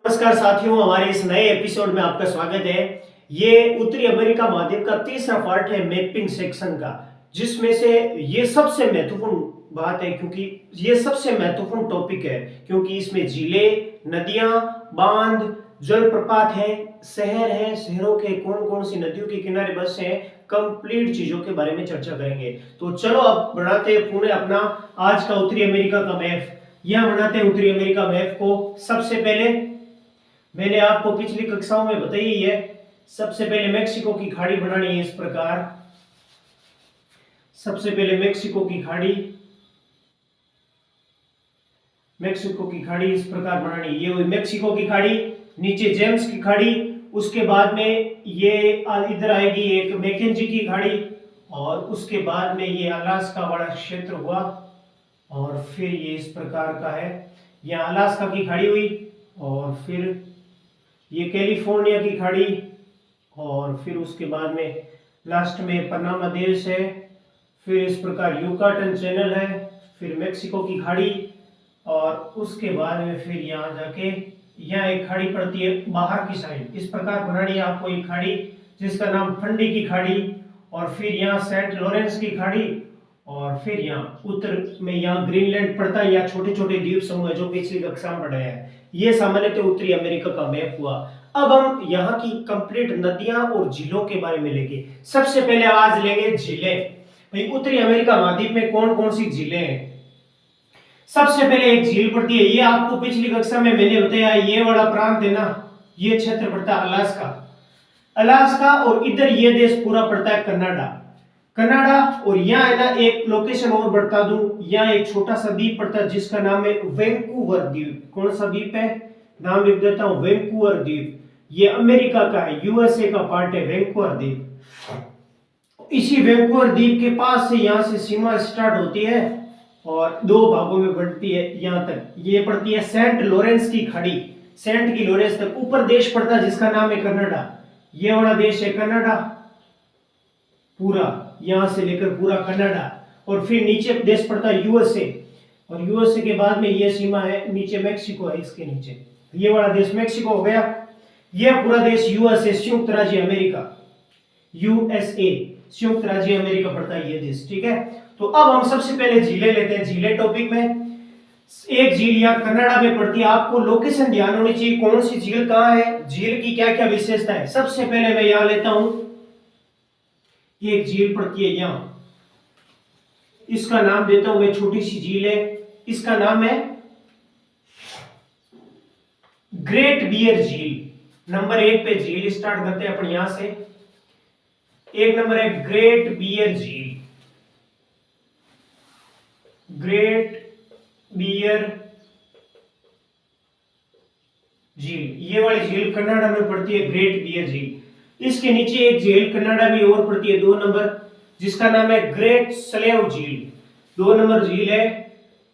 नमस्कार साथियों, हमारे इस नए एपिसोड में आपका स्वागत है। ये उत्तरी अमेरिका महाद्वीप का तीसरा पार्ट है मैपिंग सेक्शन का, जिसमें से ये सबसे महत्वपूर्ण बात है क्योंकि ये सबसे महत्वपूर्ण टॉपिक है क्योंकि इसमें झीलें, नदियां, बांध, जलप्रपात है, शहर है, शहरों के कौन कौन सी नदियों के किनारे बसे हैं, कंप्लीट चीजों के बारे में चर्चा करेंगे। तो चलो अब बनाते हैं पूरे अपना आज का उत्तरी अमेरिका का मैप। यह बनाते हैं उत्तरी अमेरिका मैप को। सबसे पहले मैंने आपको पिछली कक्षाओं में बताई है, सबसे पहले मेक्सिको की खाड़ी बनानी है इस प्रकार। सबसे पहले मेक्सिको की खाड़ी इस प्रकार बनानी है। ये हुई मेक्सिको की खाड़ी, नीचे जेम्स की खाड़ी, उसके बाद में ये इधर आएगी एक मैकेंजी की खाड़ी, और उसके बाद में ये अलास्का वाला क्षेत्र हुआ, और फिर ये इस प्रकार का है। यहाँ अलास्का की खाड़ी हुई, और फिर ये कैलिफोर्निया की खाड़ी, और फिर उसके बाद में लास्ट में पनामा देश है, फिर इस प्रकार युकाटन चैनल है, फिर मेक्सिको की खाड़ी, और उसके बाद में फिर यहाँ जाके यहाँ एक खाड़ी पड़ती है बाहर की साइड। इस प्रकार बनानी है आपको एक खाड़ी जिसका नाम फंडी की खाड़ी, और फिर यहाँ सेंट लॉरेंस की खाड़ी, और फिर यहाँ उत्तर में यहाँ ग्रीनलैंड पड़ता है, या छोटे छोटे द्वीप समूह है जो पिछली कक्षा में पढ़े हैं। ये सामान्यतः उत्तरी अमेरिका का मैप हुआ। अब हम यहाँ की कंप्लीट नदियां और झीलों के बारे में लेंगे। सबसे पहले आज लेंगे झीलें। भाई उत्तरी अमेरिका महाद्वीप में कौन कौन सी झीलें हैं। सबसे पहले एक झील पड़ती है, ये आपको पिछली कक्षा में मैंने बताया, ये वाला प्रांत है ना, ये क्षेत्र पड़ता है अलास्का, और इधर ये देश पूरा पड़ता है कनाडा। और यहाँ है ना एक लोकेशन और बता दूं, यहाँ एक छोटा सा द्वीप पड़ता है जिसका नाम है वैंकूवर द्वीप। कौन सा द्वीप है, नाम लिख देता हूं, वैंकूवर द्वीप। ये अमेरिका का है, यूएसए का पार्ट है वैंकूवर द्वीप। इसी वैंकूवर द्वीप के पास से यहाँ से सीमा स्टार्ट होती है और दो भागों में बढ़ती है यहाँ तक। ये पड़ती है सेंट लॉरेंस की खाड़ी, सेंट की लॉरेंस तक। ऊपर देश पड़ता है जिसका नाम है कनाडा, ये वाला देश है कनाडा पूरा, यहां से लेकर पूरा कनाडा। और फिर नीचे देश पड़ता है यूएसए, और यूएसए के बाद में ये सीमा है, नीचे मेक्सिको है, इसके नीचे ये वाला देश मेक्सिको हो गया। यह पूरा देश यूएसए, संयुक्त राज्य अमेरिका, यूएसए संयुक्त राज्य अमेरिका पड़ता है ये देश, ठीक है। तो अब हम सबसे पहले झीलें लेते हैं। झीलें टॉपिक में एक झील यहाँ कनाडा में पड़ती है, आपको लोकेशन ध्यान होनी चाहिए, कौन सी झील कहाँ है, झील की क्या क्या विशेषता है। सबसे पहले मैं यहाँ लेता हूं, एक झील पड़ती है यहाँ, इसका नाम देता हूं मैं, छोटी सी झील है, इसका नाम है ग्रेट बियर झील। नंबर 1 पे झील स्टार्ट करते हैं अपन यहां से। एक नंबर है ग्रेट बियर झील, ग्रेट बियर झील, ये वाली झील कनाडा में पड़ती है, ग्रेट बियर झील। इसके नीचे एक झील कनाडा में और पड़ती है 2 नंबर, जिसका नाम है ग्रेट स्लेव झील। 2 नंबर झील है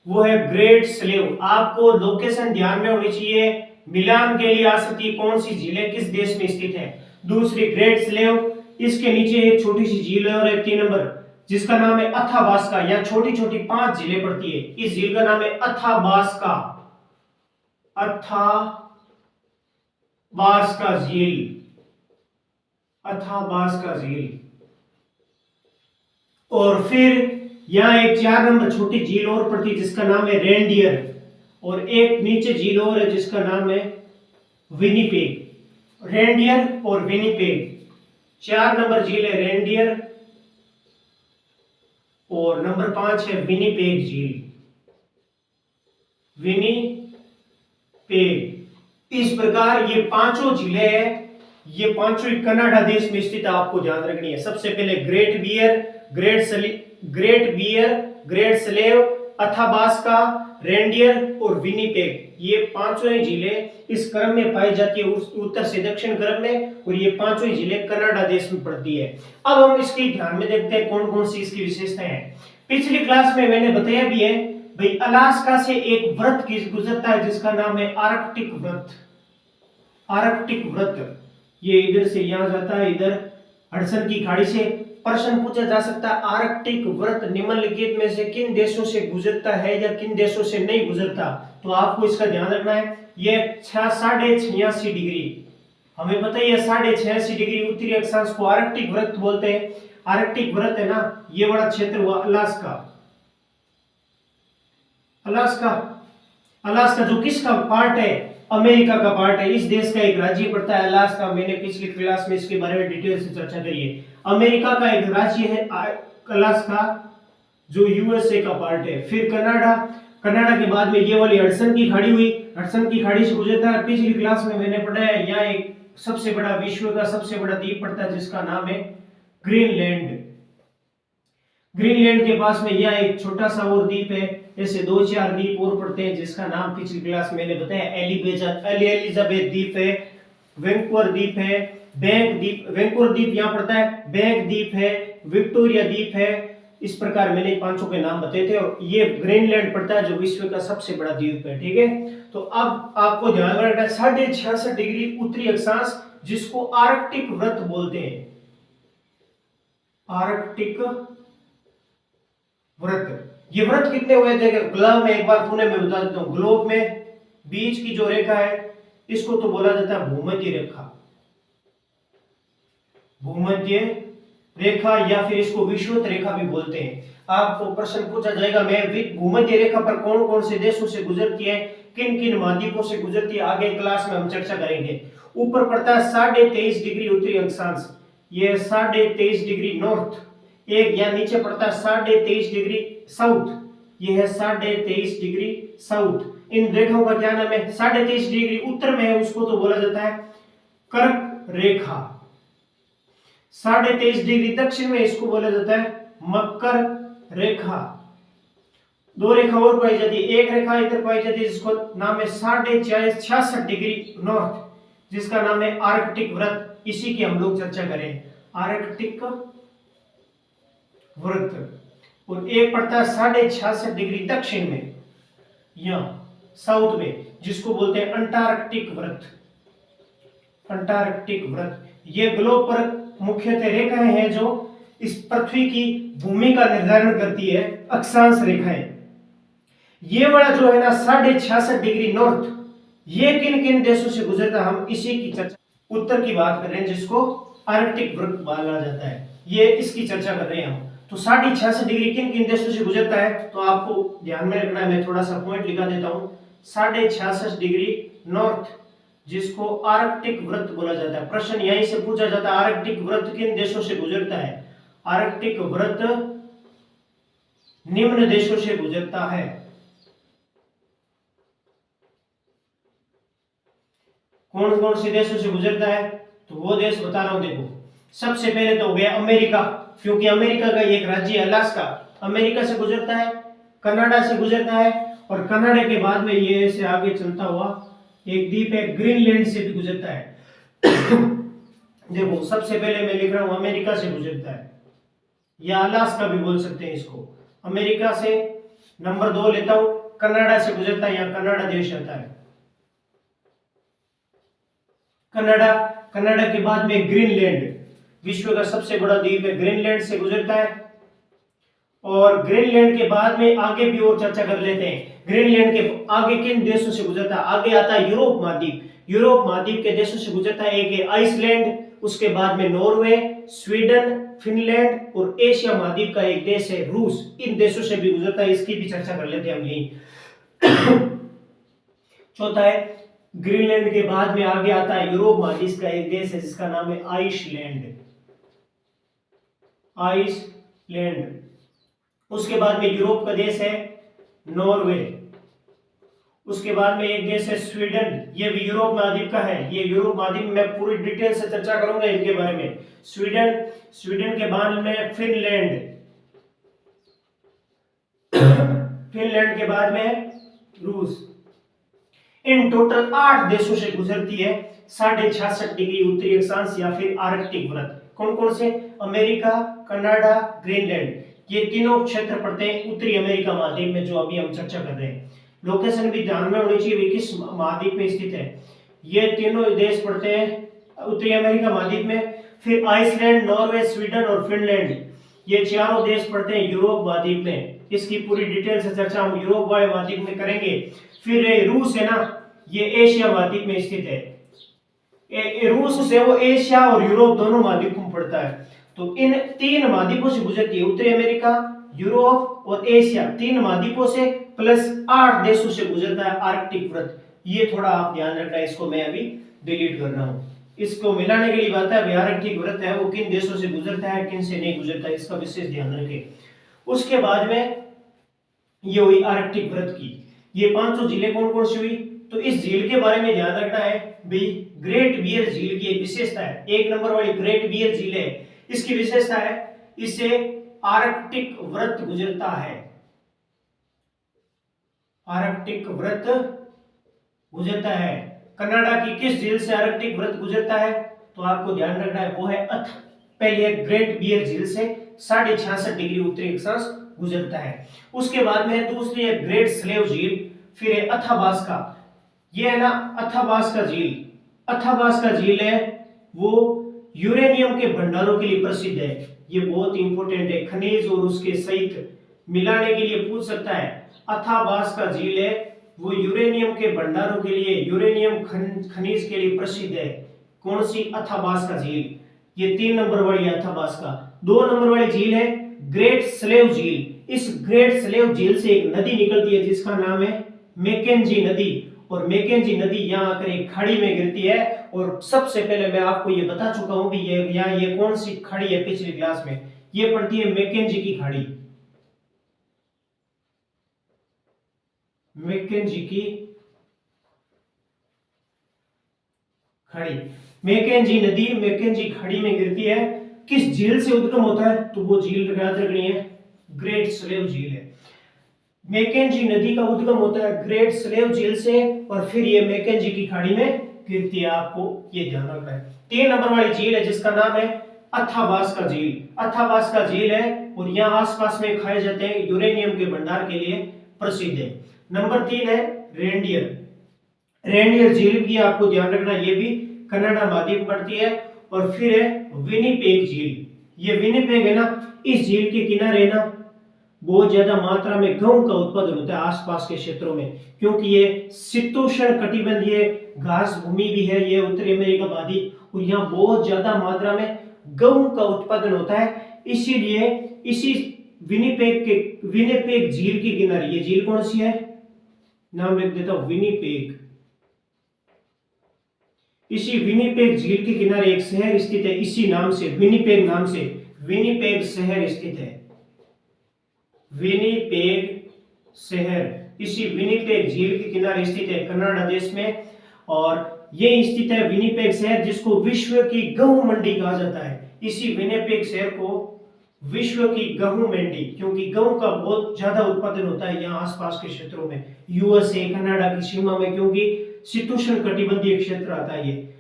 वो है ग्रेट स्लेव। आपको लोकेशन ध्यान में होनी चाहिए, मिलान के लिए आ सकती है कौन सी झील है, किस देश में स्थित है। दूसरी ग्रेट स्लेव, इसके नीचे एक छोटी सी झील है और एक 3 नंबर जिसका नाम है अथाबास्का। यहाँ छोटी छोटी 5 झीलें पड़ती है, इस झील का नाम है अथाबास्का, अथाबास्का झील, अथाबास्का झील। और फिर यहाँ एक 4 नंबर छोटी झील और पड़ती है जिसका नाम है रेनडियर, और एक नीचे झील और है जिसका नाम है विनिपेग। रेनडियर और विनिपेग 4 नंबर झील है रेनडियर, और नंबर 5 है विनिपेग झील, विनिपेग। इस प्रकार ये पांचों झीलें हैं, ये पांचों ही कनाडा देश में स्थित, आपको ध्यान रखनी है। सबसे पहले Great Bear, Great Slave, Athabasca, Reindeer और विनिपेग, ये पांचों ही झीलें इस क्रम में पाई जाती है, उत्तर से दक्षिण क्रम में, और ये पांचों ही झीलें कनाडा देश में पड़ती है। अब हम इसके ध्यान में देखते हैं कौन कौन सी इसकी विशेषताएं हैं। पिछली क्लास में मैंने बताया भी है भाई, अलास्का से एक व्रत गुजरता है जिसका नाम है आर्कटिक व्रत। आर्कटिक व्रत ये इधर से यहां जाता है, इधर हडसन की खाड़ी से। प्रश्न पूछा जा सकता है, आर्कटिक व्रत निम्नलिखित में से किन देशों से गुजरता है या किन देशों से नहीं गुजरता, तो आपको इसका ध्यान रखना है। ये 86.5 डिग्री, हमें पता ही है 86.5 डिग्री उत्तरी अक्षांश को आर्कटिक वृत्त बोलते हैं। आर्कटिक वृत्त है ना, ये बड़ा क्षेत्र हुआ अलास्का। अलास्का, अलास्का जो किसका पार्ट है, अमेरिका का पार्ट है। इस देश का एक राज्य पड़ता है अलास्का। मैंने पिछली क्लास में इसके बारे में डिटेल से चर्चा करी है। अमेरिका का एक राज्य है अलास्का जो यूएसए का पार्ट है। फिर कनाडा, कनाडा के बाद में ये वाली हडसन की खाड़ी हुई, हडसन की खाड़ी से गुजरता है। पिछली क्लास में मैंने पढ़ा है यहाँ एक सबसे बड़ा, विश्व का सबसे बड़ा द्वीप पड़ता है जिसका नाम है ग्रीनलैंड। ग्रीनलैंड के पास में यह एक छोटा सा और द्वीप है, ऐसे 2-4 द्वीप और पड़ते हैं जिसका नाम पिछली क्लास में मैंने बताया एलिजाबेथ द्वीप है, वैंकूवर द्वीप है, बैंक द्वीप, वैंकूवर द्वीप यहाँ पड़ता है, बैंक द्वीप है, विक्टोरिया द्वीप है। इस प्रकार मैंने पांचों के नाम बताए थे और ये ग्रीनलैंड पड़ता है जो विश्व का सबसे बड़ा द्वीप है। ठीक है, तो अब आपको ध्यान में रखना है 66.5 डिग्री उत्तरी अक्षांश जिसको आर्कटिक वृत्त बोलते हैं। आर्कटिक वृत्त, ये वृत्त कितने हुए थे ग्लोब में, एक बार पुनः मैं बता देता हूं। ग्लोब में बीच की जो रेखा है इसको तो बोला जाता है भूमध्य रेखा, भूमध्य रेखा, या फिर इसको विषुवत रेखा भी बोलते हैं। आपको प्रश्न पूछा जाएगा मैं भूमध्य रेखा पर कौन कौन से देशों से गुजरती है, किन किन महाद्वीपों से गुजरती है, आगे क्लास में हम चर्चा करेंगे। ऊपर पड़ता है 23.5 डिग्री उत्तरी अक्षांश, ये 23.5 डिग्री नॉर्थ, एक या नीचे पड़ता है 23.5 डिग्री साउथ, ये है 23.5 डिग्री साउथ। इन रेखाओं का क्या नाम है, 23.5 डिग्री उत्तर में है उसको तो बोला जाता है कर्क रेखा, 23.5 डिग्री दक्षिण में इसको बोला जाता है मकर रेखा। दो रेखा और पाई जाती है, एक रेखा इधर पाई जाती है जिसको नाम है 66 डिग्री नॉर्थ जिसका नाम है आर्कटिक वृत्त, इसी की हम लोग चर्चा करें, आर्कटिक वृत्त। और एक पड़ता है 66 डिग्री दक्षिण में या साउथ में जिसको बोलते हैं अंटार्कटिक वृत्त, अंटार्कटिक वृत्त। ये ग्लोब पर मुख्यतः रेखाएं हैं जो इस पृथ्वी की भूमि का निर्धारण करती है, अक्षांश रेखाएं। ये वाला जो है ना 66 डिग्री नॉर्थ, ये किन किन देशों से गुजरता है हम इसी की चर्चा, उत्तर की बात कर रहे हैं जिसको आर्कटिक वृत्त बोला जाता है, ये इसकी चर्चा कर रहे हैं हम। तो 66 डिग्री किन किन देशों से गुजरता है तो आपको ध्यान में रखना है, मैं थोड़ा सा पॉइंट लिखा देता हूं। 66 डिग्री नॉर्थ जिसको आर्कटिक वृत्त बोला जाता है। प्रश्न यहीं से पूछा जाता है आर्कटिक वृत्त किन देशों से गुजरता है। आर्कटिक वृत्त निम्न देशों से गुजरता है। कौन कौन से देशों से गुजरता है तो वो देश बता रहा हूं, देखो। सबसे पहले तो हो गया अमेरिका, क्योंकि अमेरिका का एक राज्य है अलास्का, अमेरिका से गुजरता है, कनाडा से गुजरता है, और कनाडा के बाद में ये ऐसे आगे चलता हुआ एक द्वीप है ग्रीनलैंड से भी गुजरता है। देखो सबसे पहले मैं लिख रहा हूं अमेरिका से गुजरता है, या अलास्का भी बोल सकते हैं इसको, अमेरिका से। नंबर 2 लेता हूं, कनाडा से गुजरता है, यहाँ कनाडा देश आता है, कनाडा। कनाडा के बाद में ग्रीनलैंड, विश्व का सबसे बड़ा द्वीप है, ग्रीनलैंड से गुजरता है। और ग्रीनलैंड के बाद में आगे भी और चर्चा कर लेते हैं, ग्रीनलैंड के आगे किन देशों से गुजरता है। आगे आता है यूरोप महाद्वीप, यूरोप महाद्वीप के देशों से गुजरता है। एक है आइसलैंड, उसके बाद में नॉर्वे, स्वीडन, फिनलैंड, और एशिया महाद्वीप का एक देश है रूस, इन देशों से भी गुजरता है, इसकी भी चर्चा कर लेते हैं हम यहीं। चौथा है ग्रीनलैंड के बाद में आगे आता है यूरोप महाद्वीप का एक देश है जिसका नाम है आइसलैंड, आइसलैंड। उसके बाद में यूरोप का देश है नॉर्वे, उसके बाद में एक देश है स्वीडन, ये भी यूरोप महाद्वीप का है। ये यूरोप महाद्वीप में पूरी डिटेल से चर्चा करूंगा इनके बारे में। स्वीडन, स्वीडन के बाद में फिनलैंड, फिनलैंड के बाद में रूस। इन टोटल 8 देशों से गुजरती है 66 डिग्री उत्तरी अक्षांश या फिर आर्कटिक वृत्त। कौन कौन से, अमेरिका, कनाडा, ग्रीनलैंड, ये तीनों क्षेत्र पड़ते हैं उत्तरी अमेरिका महाद्वीप में जो अभी हम चर्चा कर रहे हैं। लोकेशन भी ध्यान में होनी चाहिए, किस महाद्वीप में स्थित है। ये तीनों देश पड़ते हैं उत्तरी अमेरिका महाद्वीप में। फिर आइसलैंड, नॉर्वे, स्वीडन और फिनलैंड, ये चारों देश पड़ते हैं यूरोप महाद्वीप में। इसकी पूरी डिटेल से चर्चा हम यूरोप वाले महाद्वीप में करेंगे। फिर रूस है ना, ये एशिया महाद्वीप में स्थित है। रूस से वो एशिया और यूरोप दोनों महाद्वीप में पड़ता है। तो इन तीन महाद्वीपों से गुजरती है, उत्तरी अमेरिका, यूरोप और एशिया, तीन महाद्वीपों से प्लस 8 देशों से गुजरता है आर्कटिक वृत्त। ये थोड़ा आप ध्यान रखना, इसको मैं अभी डिलीट कर रहा हूँ। इसको मिलाने के लिए बात है, आर्कटिक वृत्त है वो किन देशों से गुजरता है, किन से नहीं गुजरता है, इसका विशेष ध्यान रखें। उसके बाद में ये हुई आर्कटिक वृत्त की, ये 500 झीलें कौन कौन सी हुई। तो इस झील के बारे में ध्यान रखना है भाई, ग्रेट बियर झील की एक विशेषता है, 1 नंबर वाली ग्रेट बियर झील है, इसकी विशेषता है इससे आर्कटिक वृत्त गुजरता है, आर्कटिक वृत्त गुजरता है। कनाडा की किस झील से आर्कटिक वृत्त गुजरता है, तो आपको ध्यान रखना है वो है पहली है ग्रेट बियर झील से 66.5 डिग्री उत्तरी अक्षांश गुजरता है। उसके बाद में दूसरी है ग्रेट स्लेव झील, फिर है अथाबास्का, ये है ना अथाबास्का झील। अथाबास्का झील है वो यूरेनियम के भंडारों के लिए प्रसिद्ध है, ये बहुत इंपॉर्टेंट है, खनिज और उसके सहित मिलाने के लिए पूछ सकता है। अथाबास्का झील है वो यूरेनियम के भंडारों के लिए, यूरेनियम खनिज के लिए प्रसिद्ध है। कौन सी, अथाबास्का झील, ये 3 नंबर वाली अथाबास्का। 2 नंबर वाली झील है ग्रेट स्लेव झील। इस ग्रेट स्लेव झील से एक नदी निकलती है जिसका नाम है मैकेंजी नदी, और मैकेंजी नदी यहाँ आकर एक खाड़ी में गिरती है। और सबसे पहले मैं आपको ये बता चुका हूं कि ये कौन सी खाड़ी है पिछली क्लास में, ये पड़ती है मैकेंजी की खाड़ी, मैकेंजी की खाड़ी। मैकेंजी नदी मैकेंजी खाड़ी में गिरती है, किस झील से उद्गम होता है, तो वो झील याद रखनी है ग्रेट स्लेव झील है। मैकेंजी नदी का उद्गम होता है ग्रेट स्लेव झील से और फिर ये मैकेंजी की खाड़ी में गिरती है, आपको ये ध्यान रखना है। 3 नंबर वाली झील है जिसका नाम है अथाबास्का झील। अथाबास्का झील है और यहाँ आसपास में खाए जाते हैं, यूरेनियम के भंडार के लिए प्रसिद्ध है। नंबर 3 है रेनडियर। रेनडियर झील की आपको ध्यान रखना, ये भी कनाडा महाद्वीप पड़ती है। और फिर है विनिपेग झील, ये विनिपेग है ना, इस झील के किनारे ना बहुत ज्यादा मात्रा में गेहूं का उत्पादन होता है आसपास के क्षेत्रों में, क्योंकि ये शीतोष्ण कटिबंधीय घास भूमि भी है, ये उत्तरी अमेरिका महाद्वीप, और यहाँ बहुत ज्यादा मात्रा में गेहूं का उत्पादन होता है। इसीलिए इसी विनिपेग झील के किनारे, ये झील कौन सी है, नाम लिख देता हूं विनिपेग। इसी विनिपेग झील के किनारे एक शहर स्थित है, इसी नाम से, विनिपेग नाम से, विनिपेग शहर स्थित है, विनिपेग शहर इसी विनिपेग झील के किनारे स्थित है कनाडा देश में। और ये स्थित है विनिपेग शहर जिसको विश्व की गेहूं मंडी कहा जाता है। इसी विनिपेग शहर को विश्व की गेहूं मंडी, क्योंकि गेहूं का बहुत ज्यादा उत्पादन होता है यहाँ आसपास के क्षेत्रों में, यूएसए कनाडा की सीमा में, क्योंकि शीतोष्ण कटिबंधीय क्षेत्र आता है, ये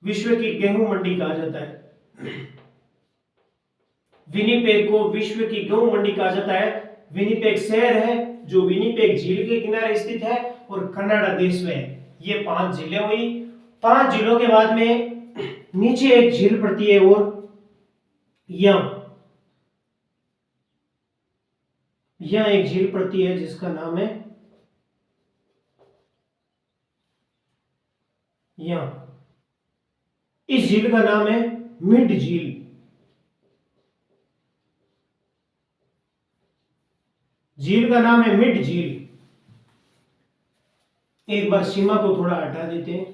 विश्व की गेहूं मंडी कहा जाता है। विनिपेग को विश्व की गेहूं मंडी कहा जाता है। विनिपेग शहर है जो विनिपेग झील के किनारे स्थित है और कनाडा देश में है। ये 5 झीलें हुई। 5 झीलों के बाद में नीचे एक झील पड़ती है और यहाँ एक झील पड़ती है जिसका नाम है इस झील का नाम है मिड झील। झील का नाम है मिड झील। एक बार सीमा को थोड़ा हटा देते हैं,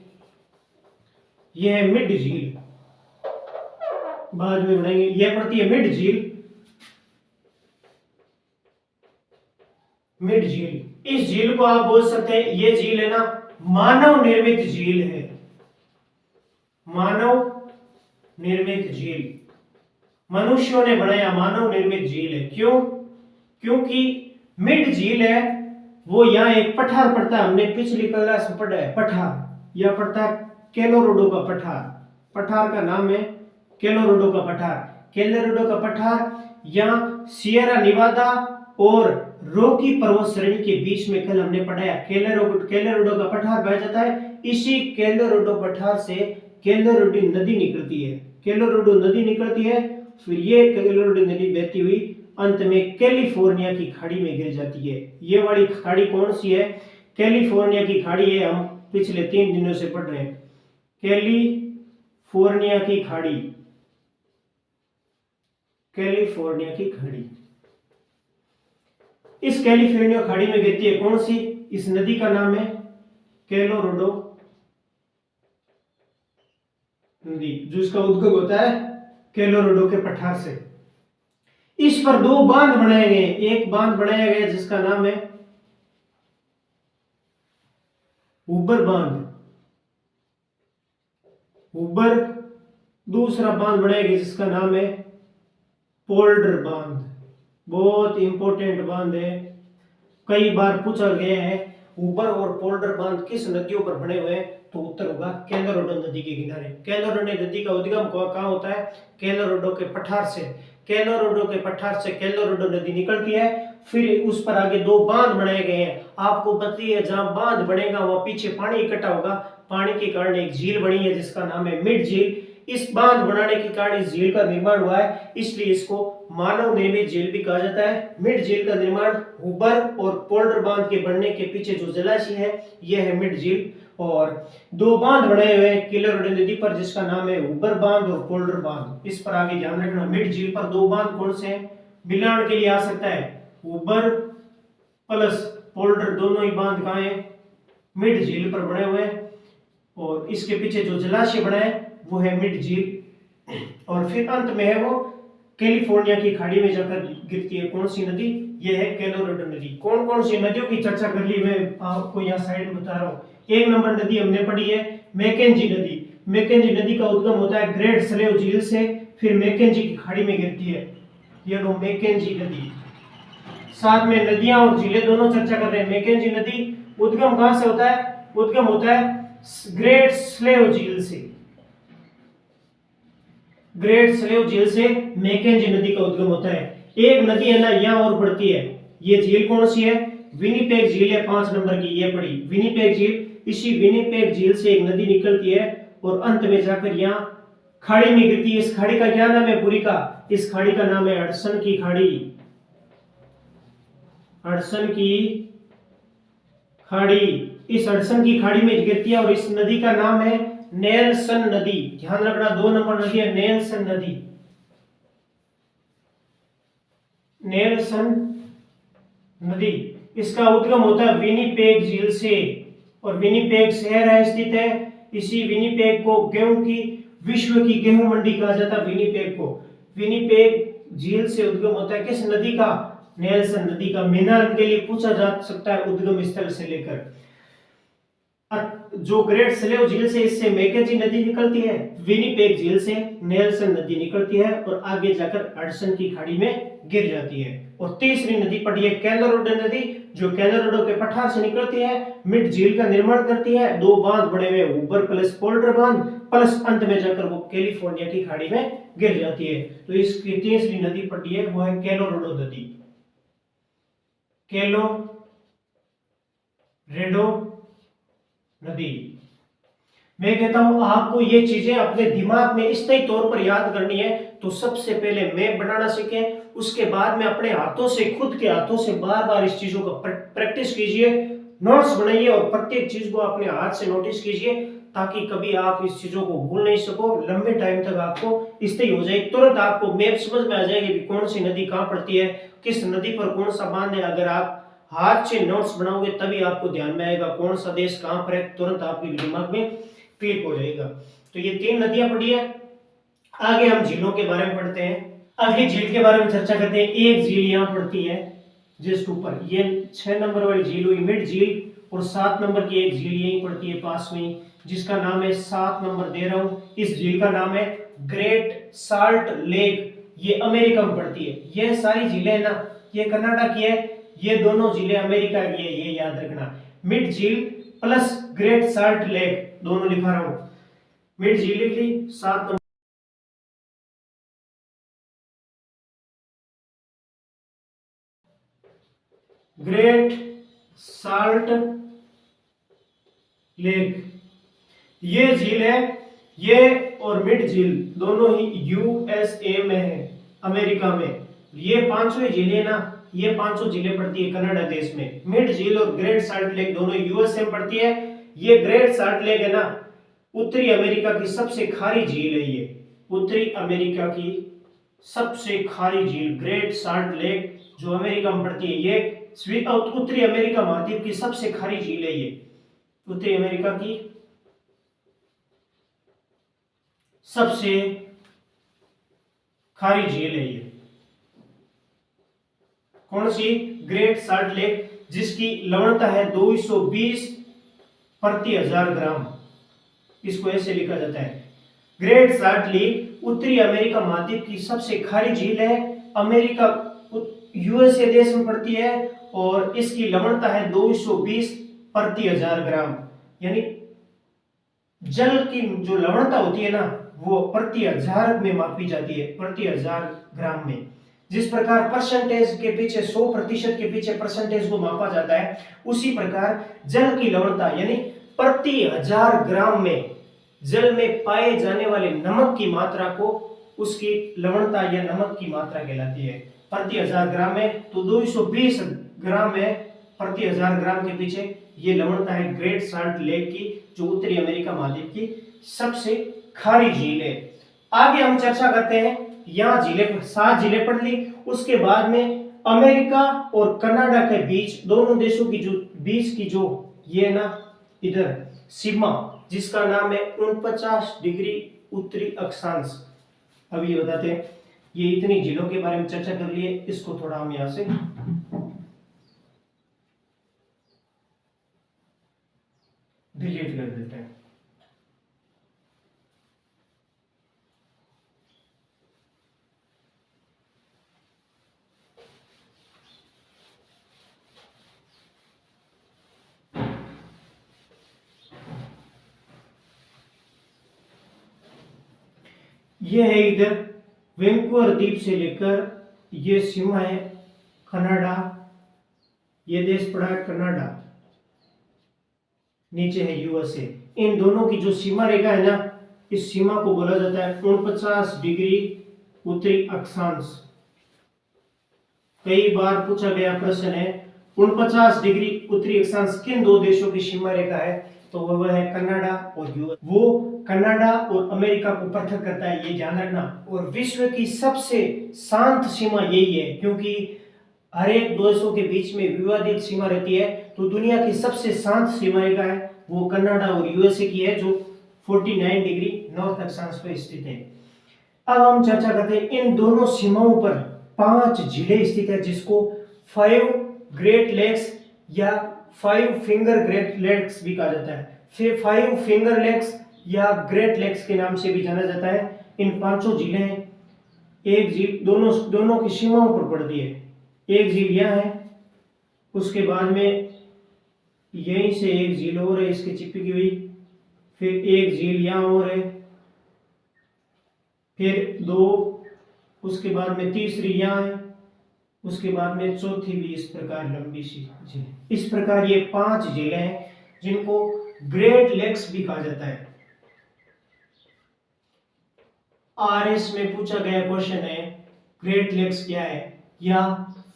यह है मिड झील, बाद में बनाएंगे। यह पड़ती है मिड झील। मिड झील, इस झील को आप बोल सकते हैं, यह झील है ना मानव निर्मित झील है, मानव निर्मित झील, मनुष्यों ने बनाया मानव निर्मित झील है। क्यों? क्योंकि मिड झील है वो यहाँ एक पठार पड़ता है, हमने पिछली क्लास में पढ़ा है पठार, यह पड़ता है कोलोराडो का पठार, पठार का नाम है कोलोराडो का पठार। कोलोराडो का पठार यहाँ सियरा निवादा और रॉकी पर्वत श्रेणी के बीच में कल हमने पढ़ाया कोलोराडो का पठार पाया जाता है। इसी कोलोराडो पठार से कोलोराडो नदी निकलती है, कोलोराडो नदी निकलती है, फिर ये कोलोराडो नदी बहती हुई अंत में कैलिफोर्निया की खाड़ी में गिर जाती है। ये वाली खाड़ी कौन सी है? कैलिफोर्निया की खाड़ी है, हम पिछले 3 दिनों से पढ़ रहे हैं। कैलिफोर्निया की खाड़ी, कैलिफोर्निया की खाड़ी। इस कैलिफोर्निया खाड़ी में गिरती है कौन सी? इस नदी का नाम है कोलोराडो नदी, जो इसका उद्गम होता है कोलोराडो के पठार से। इस पर 2 बांध बनाए गए। एक बांध बनाया गया जिसका नाम है हुबर बांध, हुबर। दूसरा बांध बनाया गया जिसका नाम है पोल्डर बांध। बहुत इंपॉर्टेंट बांध है, कई बार पूछा गया है हुबर और पोल्डर बांध किस नदियों पर बने हुए हैं? तो उत्तर होगा कोलोराडो नदी के किनारे। कोलोराडो नदी का उद्गम कहां होता है? कोलोराडो के पठार से। कोलोराडो के पठार से कोलोराडो नदी निकलती है, फिर उस पर आगे 2 बांध बनाए गए हैं। आपको पता है जहां बांध बनेगा वहां पीछे पानी इकट्ठा होगा, पानी के कारण एक झील बनी है जिसका नाम है मिड झील। इस बांध बनाने के कारण इस झील का निर्माण हुआ है, इसलिए इसको मानव निर्मित झील भी कहा जाता है। मिड झील का निर्माण हुबर और पोल्डर बांध के बनने के पीछे जो जलाशय है यह है मिड झील। और 2 बांध बने हुए हैं कोलोराडो नदी पर जिसका नाम है हुबर बांध और पोल्डर बांध। इस पर आगे ध्यान रखना, मिड झील पर 2 बांध कौन से हैं? मिलान के लिए आ सकता है हुबर प्लस पोल्डर, दोनों ही बांध कहां है? मिड झील पर बने हुए हैं। और इसके पीछे जो जलाशय बना है वो है मिड झील। और फिर अंत में है वो कैलिफोर्निया की खाड़ी में जाकर गिरती है कौन सी नदी? ये है कोलोराडो नदी। कौन कौन सी नदियों की चर्चा कर ली मैं आपको यहाँ साइड में बता रहा हूँ। 1 नंबर नदी हमने पढ़ी है मैकेंजी नदी। मैकेंजी नदी का उद्गम होता है ग्रेट स्लेव झील से, फिर मैकेंजी की खाड़ी में गिरती है। ये लो मैकेंजी नदी। साथ में नदियां और झीलें दोनों चर्चा कर रहे हैं। मैकेंजी नदी उद्गम कहां से होता है? उद्गम होता है ग्रेट स्लेव झील से। ग्रेट स्लेव झील से मैकेंजी नदी का उद्गम होता है। एक नदी है ना यहाँ और पड़ती है, ये झील कौन सी है? विनिपेग झील है 5 नंबर की, ये पड़ी विनिपेग झील। इसी विनिपेग झील से एक नदी निकलती है और अंत में जाकर यहाँ खाड़ी में गिरती है। इस खाड़ी का क्या नाम है पूरी का? इस खाड़ी का नाम है हडसन की खाड़ी। हडसन की खाड़ी। इस हडसन की खाड़ी में गिरती है और इस नदी का नाम है नेल्सन नदी। ध्यान रखना 2 नंबर नदी है नेल्सन नदी। नेल्सन नदी, इसका उद्गम होता है विनिपेग झील से और विनिपेग शहर है स्थित है। इसी विनिपेग को गेहूं की विश्व की गेहूं मंडी कहा जाता है। विनिपेग को विनिपेग झील से उद्गम होता है किस नदी का? नेल्सन नदी का। मीनार के लिए पूछा जा सकता है उद्गम स्थल से लेकर। जो ग्रेट स्लेव झील से इससे मैकेंजी नदी निकलती है, विनिपेग झील से नेल्सन नदी निकलती है और आगे जाकर हडसन की खाड़ी में गिर जाती है। और तीसरी नदी पड़ी है कोलोराडो नदी, जो कोलोराडो के पठार से निकलती है, मिड झील का निर्माण करती है। 2 बांध बने हुए हुबर प्लस पोल्डर बांध, प्लस अंत में जाकर वो कैलिफोर्निया की खाड़ी में गिर जाती है। तो इसकी तीसरी नदी पड़ी है वो है कोलोराडो नदी। कोलोराडो नदी। मैं कहता हूं आपको ये चीजें अपने दिमाग में इस तौर पर याद करनी है। तो सबसे पहले मैप बनाना सीखें, उसके बाद में अपने हाथों से, खुद के हाथों से बार बार इस चीजों का प्रैक्टिस कीजिए, नोट्स बनाइए और प्रत्येक चीज को अपने हाथ से नोटिस कीजिए ताकि कभी आप इस चीजों को भूल नहीं सको। लंबे टाइम तक आपको स्थिर हो जाए, तुरंत आपको मैप समझ में आ जाएगी कि कौन सी नदी कहां पड़ती है, किस नदी पर कौन सा बांध है। अगर आप हाथ से नोट्स बनाओगे तभी आपको ध्यान में आएगा कौन सा देश कहां पर है, तुरंत आपके दिमाग में क्लिक हो जाएगा। तो ये 3 नदियां पड़ी है। आगे हम झीलों के बारे में पढ़ते हैं। अगली झील के बारे में चर्चा करते हैं। एक झील यहाँ पड़ती है जस्ट ऊपर, ये 6 नंबर वाली झील हुई मिड झील, और 7 नंबर की एक झील यहीं पड़ती है पास में जिसका नाम है 7 नंबर दे रहा हूं। इस झील का नाम है ग्रेट साल्ट लेक, ये अमेरिका में पड़ती है। ये सारी झीलें ना ये कनाडा की है, ये दोनों झीलें अमेरिका की है, ये याद रखना। मिड झील प्लस ग्रेट साल्ट लेक दोनों लिखा रहा हूं। मिड झील लिख ली, 7 नंबर ग्रेट साल्ट लेक, ये झील है। ये और मिड झील दोनों ही यूएसए में है, अमेरिका में। ये पांचों झीलें ना, ये पांचों झीलें पड़ती है कनाडा देश में। मिड झील और ग्रेट साल्ट लेक दोनों यूएसए में पड़ती है। ये ग्रेट साल्ट लेक है ना, उत्तरी अमेरिका की सबसे खारी झील है। ये उत्तरी अमेरिका की सबसे खारी झील ग्रेट साल्ट लेक जो अमेरिका में पड़ती है, ये उत्तरी अमेरिका महाद्वीप की सबसे खारी झील है। ये उत्तरी अमेरिका की सबसे खारी झील है। ये कौन सी? ग्रेट साल्ट लेक, जिसकी लवणता है 220 प्रति 1000 ग्राम। इसको ऐसे लिखा जाता है, ग्रेट साल्ट लेक उत्तरी अमेरिका महाद्वीप की सबसे खारी झील है। अमेरिका यूएसए देश में पड़ती है और इसकी लवणता है 220 प्रति 1000 ग्राम। यानी जल की जो लवणता होती है ना, वो प्रति 1000 में मापी जाती है, प्रति 1000 ग्राम में। जिस प्रकार परसेंटेज के पीछे 100% के पीछे परसेंटेज को मापा जाता है, उसी प्रकार जल की लवणता यानी प्रति 1000 ग्राम में जल में पाए जाने वाले नमक की मात्रा को उसकी लवणता या नमक की मात्रा कहलाती है। प्रति 1000 ग्राम में तो 220 ग्राम है प्रति 1000 ग्राम के पीछे, ये लवणता है ग्रेट साल्ट लेक की, जो उत्तरी अमेरिका महाद्वीप की सबसे खारी झील है। आगे हम चर्चा करते हैं, यहाँ झीलें 7 झीलें पढ़ ली, उसके बाद में अमेरिका और कनाडा के बीच, दोनों देशों की जो बीच की जो ये ना इधर सीमा, जिसका नाम है 49 डिग्री उत्तरी अक्षांश। अब ये बताते हैं, ये इतनी झीलों के बारे में चर्चा कर लिए, इसको थोड़ा हम यहां से डिलीट कर देते हैं। ये है इधर वैंकूवर द्वीप से लेकर ये सीमा है कनाडा, ये देश पड़ा है कनाडा, नीचे है यूएसए। इन दोनों की जो सीमा रेखा है ना, इस सीमा को बोला जाता है 49 डिग्री उत्तरी अक्षांश। कई बार पूछा गया प्रश्न है 49 डिग्री उत्तरी अक्षांश किन दो देशों की सीमा रेखा है, तो वह है कनाडा और यूएस। वो कनाडा और अमेरिका को पृथक करता है, ये ध्यान रखना। और विश्व की सबसे शांत सीमा यही है, क्योंकि हर एक देशों के बीच में विवादित सीमा रहती है, तो दुनिया की सबसे शांत सीमा रेखा है वो कनाडा और यूएसए की है, जो 49 डिग्री नॉर्थ अक्षांश पर स्थित है। अब हम चर्चा करते हैं, इन दोनों सीमाओं पर 5 झीलें स्थित है, जिसको 5 ग्रेट लेक्स या 5 फिंगर ग्रेट लेक्स भी कहा जाता है। फिर 5 फिंगर लेक्स या ग्रेट लेक्स के नाम से भी जाना जाता है। इन पांचों झीलें, एक झील दोनों की सीमाओं पर पड़ती है। एक झील यहाँ है, उसके बाद में यहीं से एक झील और है इसकी चिपकी हुई, फिर एक झील यहाँ और है, फिर 2, उसके बाद में तीसरी यहाँ है, उसके बाद में चौथी भी इस प्रकार लंबी सी झील। इस प्रकार ये 5 झीलें हैं जिनको ग्रेट लेक्स भी कहा जाता है। आरएस में पूछा गया क्वेश्चन है ग्रेट लेक्स क्या है या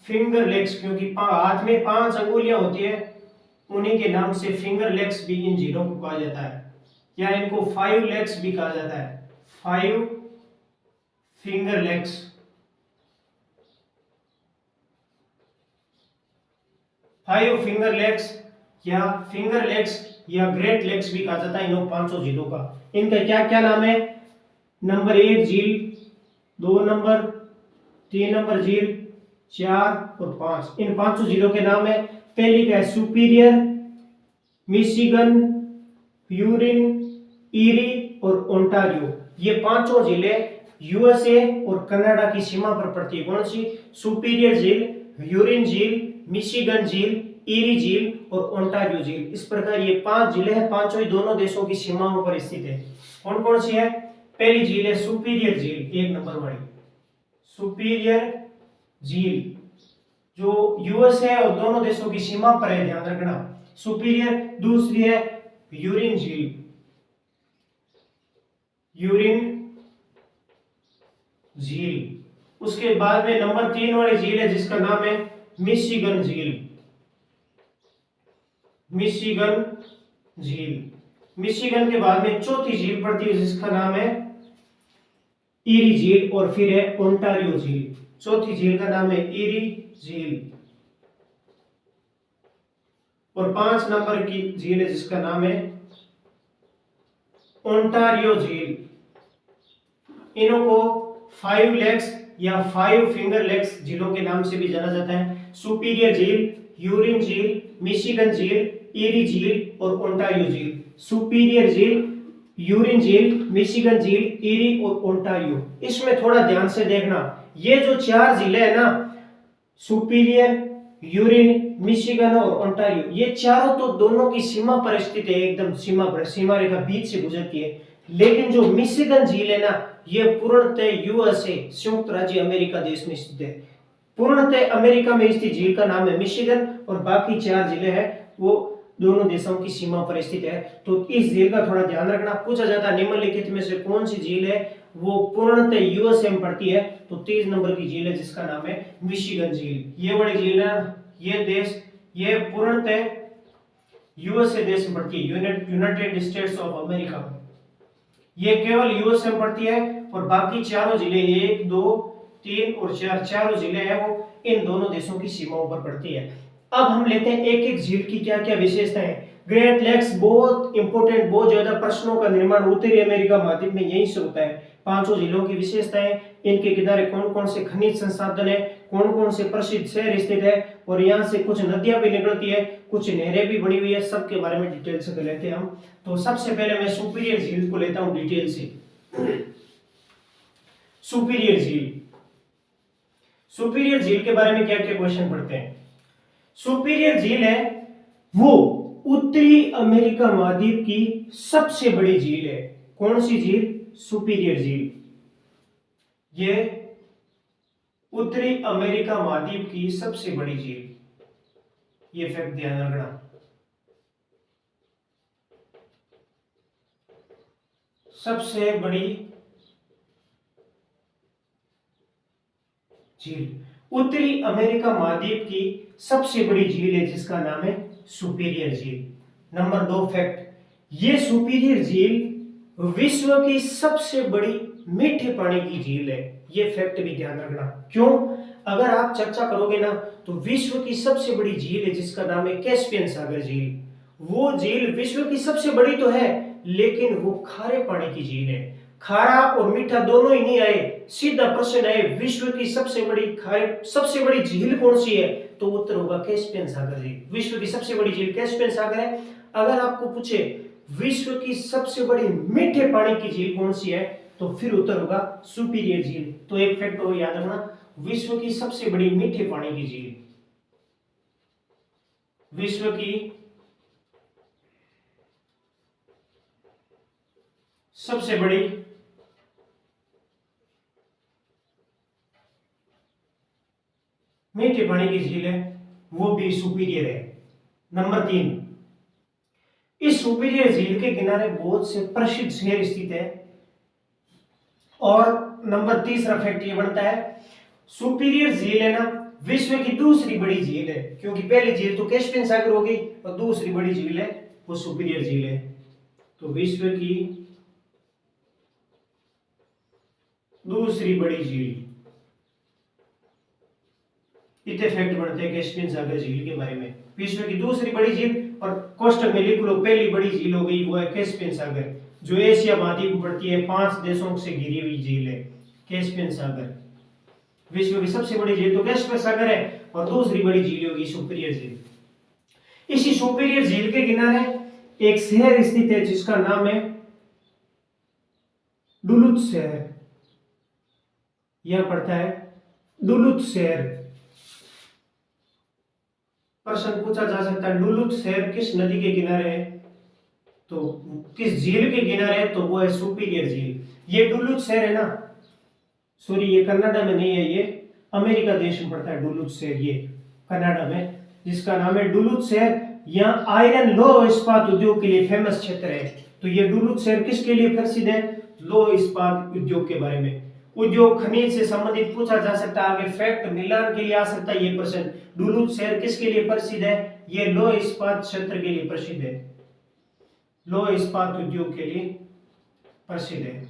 फिंगर लेक्स, क्योंकि हाथ में 5 अंगुलियां होती है, उन्हीं के नाम से फिंगर लेक्स भी इन झीलों को कहा जाता है, या इनको 5 लेक्स भी कहा जाता है, 5 finger lakes. Five finger lakes या फिंगर लेक्स या ग्रेट लेक्स भी कहा जाता है इन पांचों झीलों का। इनका क्या क्या नाम है? नंबर 1 झील, 2 नंबर, 3 नंबर झील, 4 और 5। इन पांचों झीलों के नाम है, पहली का है सुपीरियर, मिशिगन, ह्यूरिन, ईरी और ओंटारियो। ये पांचों झीलें यूएसए और कनाडा की सीमा पर पड़ती है। कौन सी? सुपीरियर झील, ह्यूरिन झील, मिशिगन झील, ईरी झील और ओंटारियो झील। इस प्रकार ये 5 झीलें हैं, पांचों ही दोनों देशों की सीमाओं पर स्थित है। कौन कौन सी है? पहली झील है सुपीरियर झील, 1 नंबर वाली सुपीरियर झील, जो यूएसए और दोनों देशों की सीमा पर है, ध्यान रखना सुपीरियर। दूसरी है ह्यूरिन झील, ह्यूरिन झील, उसके बाद में नंबर 3 वाली झील है जिसका नाम है मिशिगन झील। मिशिगन झील। मिशिगन के बाद में चौथी झील पड़ती है जिसका नाम है ईरी झील, और फिर है ओंटारियो झील। चौथी झील का नाम है ईरी झील, और 5 नंबर की झील है जिसका नाम है ओंटारियो झील। इन्हों को 5 लेग्स या 5 फिंगर लेग्स झीलों के नाम से भी जाना जाता है। सुपीरियर झील, यूरिन झील, मिशिगन झील, ईरी झील और ओंटारियो झील। सुपीरियर झील, यूरिन झील, मिशिगन झील, ईरी और ओंटारियो। इसमें थोड़ा ध्यान से देखना, ये जो 4 झीलें हैं ना, सुपीरियर, यूरिन, मिशिगन और ओंटारियो, ये चारों तो दोनों की सीमा पर स्थित है, एकदम सीमा रेखा बीच से गुजरती है। लेकिन जो मिशिगन झील है ना, ये पूर्णतः यूएसए, संयुक्त राज्य अमेरिका देश में स्थित है। पूर्णतः अमेरिका में स्थित झील का नाम है मिशिगन, और बाकी 4 झीलें हैं वो दोनों देशों की सीमा पर स्थित है। तो इस झील का थोड़ा ध्यान रखना। पूछा जाता है निम्नलिखित में से कौन सी झील है वो पूर्णतः यूएसए में पड़ती है, तो 30 नंबर की झील है जिसका नाम है मिशिगन झील। ये बड़ी झील है, ये देश, ये पूर्णतः यूएसए देश में पड़ती है, यूनाइटेड स्टेट्स ऑफ अमेरिका में। ये केवल यूएसए में पड़ती है, और बाकी चारों जिले 1, 2, 3 और 4 चारों जिले हैं वो इन दोनों देशों की सीमाओं पर पड़ती है। अब हम लेते हैं एक एक झील की क्या क्या विशेषताएं। ग्रेट लेक्स बहुत इंपॉर्टेंट, बहुत ज्यादा प्रश्नों का निर्माण उत्तरी अमेरिका महाद्वीप में यहीं से होता है। 5 झीलों की विशेषताएं, इनके किनारे कौन कौन से खनिज संसाधन है, कौन कौन से प्रसिद्ध शहर स्थित है, और यहाँ से कुछ नदियां भी निकलती है, कुछ नहरें भी बनी हुई है, सबके बारे में डिटेल से लेते हैं हम। तो सबसे पहले मैं सुपीरियर झील को लेता हूँ डिटेल से। सुपीरियर झील, सुपीरियर झील के बारे में क्या क्या क्वेश्चन पढ़ते हैं। सुपीरियर झील है वो उत्तरी अमेरिका महाद्वीप की सबसे बड़ी झील है। कौन सी झील? सुपीरियर झील। ये उत्तरी अमेरिका महाद्वीप की सबसे बड़ी झील, ये फैक्ट ध्यान रखना। सबसे बड़ी झील, उत्तरी अमेरिका महाद्वीप की सबसे बड़ी झील है जिसका नाम है सुपीरियर झील। नंबर 2 फैक्ट, ये सुपीरियर झील विश्व की सबसे बड़ी मीठे पानी की झील है। ये फैक्ट भी ध्यान रखना। क्यों? अगर आप चर्चा करोगे ना तो विश्व की सबसे बड़ी झील है जिसका नाम है कैस्पियन सागर झील। वो झील विश्व की सबसे बड़ी तो है लेकिन वो खारे पानी की झील है। खारा और मीठा दोनों ही नहीं आए, सीधा प्रश्न है विश्व की सबसे बड़ी झील कौन सी है, तो उत्तर होगा कैस्पियन सागर झील। विश्व की सबसे बड़ी झील कैस्पियन सागर है। अगर आपको पूछे विश्व की सबसे बड़ी मीठे पानी की झील कौन सी है, तो फिर उत्तर होगा सुपीरियर झील। तो एक फैक्ट और याद रखना, विश्व की सबसे बड़ी मीठे पानी की झील, विश्व की सबसे बड़ी मीठे पानी की झील है वो भी सुपीरियर है। नंबर 3, इस सुपीरियर झील के किनारे बहुत से प्रसिद्ध शहर स्थित है। और नंबर 3 फैक्ट ये बनता है, सुपीरियर झील है ना विश्व की दूसरी बड़ी झील है, क्योंकि पहली झील तो कैस्पियन सागर हो गई और दूसरी बड़ी झील है वो सुपीरियर झील है। तो विश्व की दूसरी बड़ी झील, इतने फैक्ट बनते हैं कैस्पियन सागर झील के बारे में। विश्व की दूसरी बड़ी झील, और कोष्टक में लिख लो पहली बड़ी झील हो गई वो है कैस्पियन सागर, जो एशिया महाद्वीप में पड़ती है, 5 देशों से घिरी हुई झील है कैस्पियन सागर। विश्व की सबसे बड़ी झील तो कैस्पियन सागर है और दूसरी बड़ी झील होगी सुपीरियर झील। इसी सुपीरियर झील के किनारे एक शहर स्थित है जिसका नाम है डुलुथ शहर। यह पड़ता है डुलुथ शहर। प्रश्न पूछा जा सकता है डुलुथ शहर किस नदी के किनारे है, तो किस झील के किनारे है, तो वो है सुपीरियर झील। ये डुलुथ शहर है ना, सॉरी ये कनाडा में नहीं है, ये अमेरिका देश में पड़ता है डुलुथ शहर, ये कनाडा में, जिसका नाम है डुलुथ शहर। यहाँ आयरन लौह इस्पात उद्योग के लिए फेमस क्षेत्र है। तो ये डुलुथ शहर किसके लिए प्रसिद्ध है? लौह इस्पात उद्योग के बारे में। उद्योग खनिज से संबंधित पूछा जा सकता है। आगे फैक्ट मिलान के लिए आ सकता है ये प्रश्न। डुलूथ शहर किसके लिए प्रसिद्ध है? ये लौह इस्पात क्षेत्र के लिए प्रसिद्ध है, लौह इस्पात उद्योग के लिए प्रसिद्ध है।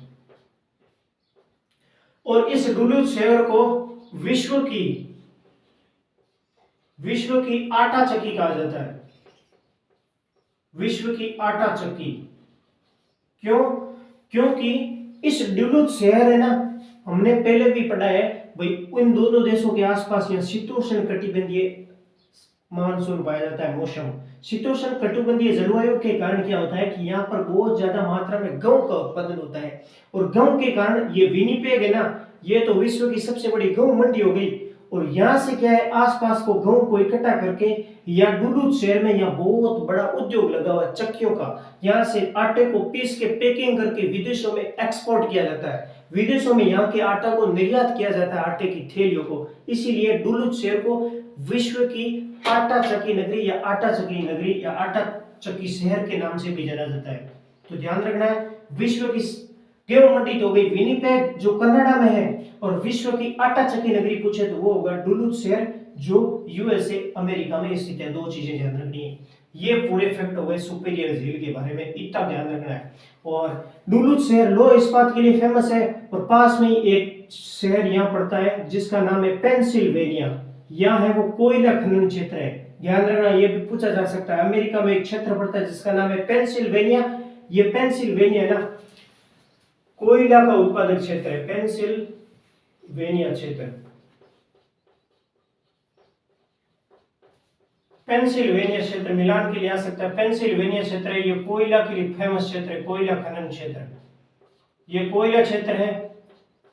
और इस डुलूथ शहर को विश्व की आटा चक्की कहा जाता है, विश्व की आटा चक्की। क्यों? क्योंकि इस डुलूथ शहर है ना, हमने पहले भी पढ़ा है भाई, इन दोनों देशों के आसपास यह शीतोष्ण कटिबंधीय मानसून पाया जाता है, मौसम। शीतोष्ण कटिबंधीय जलवायु के कारण क्या होता है कि यहाँ पर बहुत ज्यादा मात्रा में गेहूं का उत्पादन होता है, और गेहूं के कारण ये विनिपेग है ना, ये तो विश्व की सबसे बड़ी गेहूं मंडी हो गई। और यहाँ से क्या है, आसपास को गेहूं को इकट्ठा करके या डुलूथ शहर में यहाँ बहुत बड़ा उद्योग लगा हुआ है चक्कियों का। यहाँ से आटे को पीस के पैकिंग करके विदेशों में एक्सपोर्ट किया जाता है, विदेशों में यहाँ के आटा को निर्यात किया जाता है, आटे की थैलियों को। इसीलिए डुलूथ शहर को विश्व की आटा चक्की नगरी या आटा चक्की नगरी या आटा चक्की शहर के नाम से भी जाना जाता है। तो ध्यान रखना है, विश्व की गेहूं मंडी तो गई विनिपेग जो कनाडा में है, और विश्व की आटा चक्की नगरी पूछे तो वो होगा डुलूथ शहर जो यूएसए अमेरिका में स्थित है। दो चीजें ध्यान रखनी है। ये पूरे फैक्ट हो गए सुपीरियर झील के बारे में, इतना ध्यान रखना है। और डुलूथ शहर लौह इस्पात के लिए फेमस है, और पास में ही एक शहर यहाँ पड़ता है जिसका नाम है पेंसिल्वेनिया, यहाँ है वो कोयला खनन क्षेत्र है। ध्यान रखना, ये भी पूछा जा सकता है। अमेरिका में एक क्षेत्र पड़ता है जिसका नाम है पेंसिल्वेनिया। ये पेंसिल्वेनिया है ना, कोयला का उत्पादक क्षेत्र है, पेंसिल्वेनिया क्षेत्र। पेंसिल्वेनिया क्षेत्र मिलान के लिए आ सकता है। पेंसिल्वेनिया क्षेत्र है, ये कोयला के लिए फेमस क्षेत्र है, कोयला खनन क्षेत्र। ये कोयला क्षेत्र है,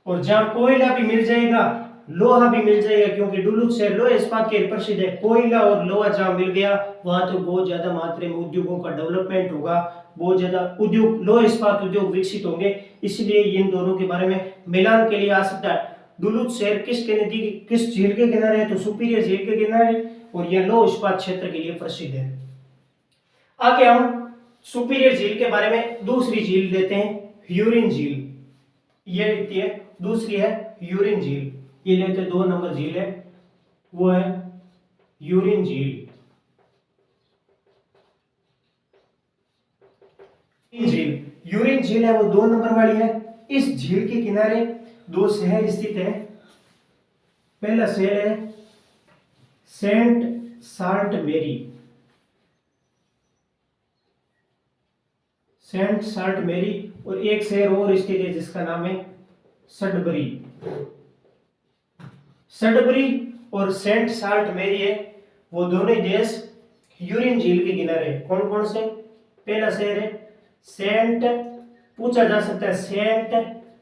और जहां कोयला भी मिल जाएगा, लोहा भी मिल जाएगा, क्योंकि डुलूथ शहर लोहा इस्पात के लिए प्रसिद्ध है। कोयला और लोहा जहां मिल गया वहां तो बहुत ज्यादा मात्रा में उद्योगों का डेवलपमेंट होगा, बहुत ज्यादा उद्योग, लोह इस्पात उद्योग विकसित होंगे। इसलिए इन दोनों के बारे में मिलान के लिए आ सकता है। डुलूथ शहर किसके नजदीक, किस झील के किनारे है? तो सुपीरियर झील के किनारे, और यह लौह इस्पात क्षेत्र के लिए प्रसिद्ध है। आगे हम सुपीरियर झील के बारे में दूसरी झील लेते हैं, ह्यूरिन झील। ये लिखती है, दूसरी है ह्यूरिन झील। ये लेते 2 नंबर झील है, वो है ह्यूरिन झील। ह्यूरिन झील है वो 2 नंबर वाली है। इस झील के किनारे 2 शहर स्थित है। पहला शहर है सेंट साल्ट मेरी, सेंट साल्ट मेरी, और एक शहर और स्थित है जिसका नाम है सडबरी। सडबरी और सेंट साल्ट मेरी है, वो दोनों देश ह्यूरिन झील के किनारे। कौन कौन से? पहला शहर है सेंट, पूछा जा सकता है सेंट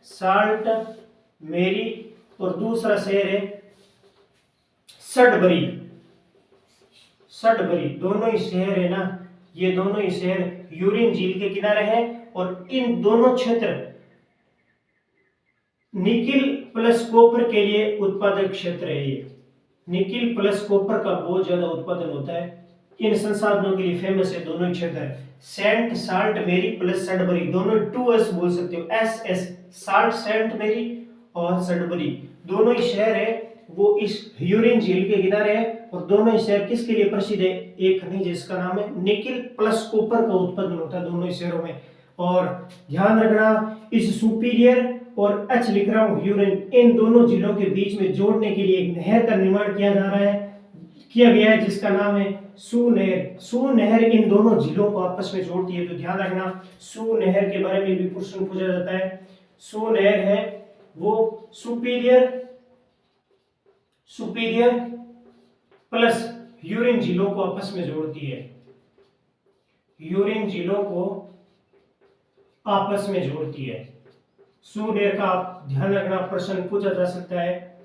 साल्ट मेरी, और दूसरा शहर है सडबरी। सडबरी दोनों ही शहर है ना, ये दोनों ही शहर ह्यूरिन झील के किनारे हैं, और इन दोनों क्षेत्र निकिल प्लस कॉपर के लिए उत्पादक क्षेत्र है। ये निकिल प्लस कॉपर का बहुत ज्यादा उत्पादन होता है, इन संसाधनों के लिए फेमस है दोनों ही क्षेत्र। सेंट साल्ट मेरी प्लस सडबरी, दोनों 2S बोल सकते हो, SS, साल्ट सेंट मेरी और सडबरी दोनों ही शहर है वो इस ह्यूरिन झील के किनारे है। और दोनों ही शहर किसके लिए प्रसिद्ध है? एक खनिज जिसका नाम है निकिल प्लस कॉपर का उत्पादन होता है दोनों ही शहरों में। और ध्यान रखना, इस सुपीरियर और एच लिख रहा हूं ह्यूरिन, इन दोनों जिलों के बीच में जोड़ने के लिए एक नहर का निर्माण किया जा रहा है, किया गया है, जिसका नाम है सू नहर। सू नहर इन दोनों जिलों को आपस में जोड़ती है। तो ध्यान रखना, सू नहर के बारे में भी प्रश्न पूछा जाता है। सू नहर है वो सुपीरियर प्लस ह्यूरिन जिलों को आपस में जोड़ती है, ह्यूरिन जिलों को आपस में जोड़ती है। सू नहर का आप ध्यान रखना, प्रश्न पूछा जा सकता है,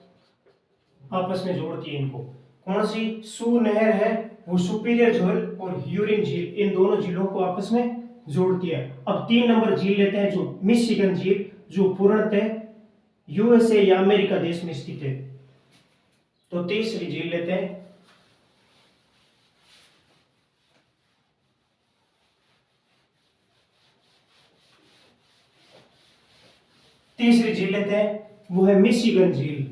आपस में जोड़ती है इनको। कौन सी? सू नहर है वो सुपीरियर झील और ह्यूरिन झील, इन दोनों झीलों को आपस में जोड़ती है। अब 3 नंबर झील लेते हैं, जो मिशिगन झील, जो पूर्णतः यूएसए या अमेरिका देश में स्थित है। तो तीसरी झील लेते हैं, तीसरी झील लेते हैं वो है मिशिगन झील।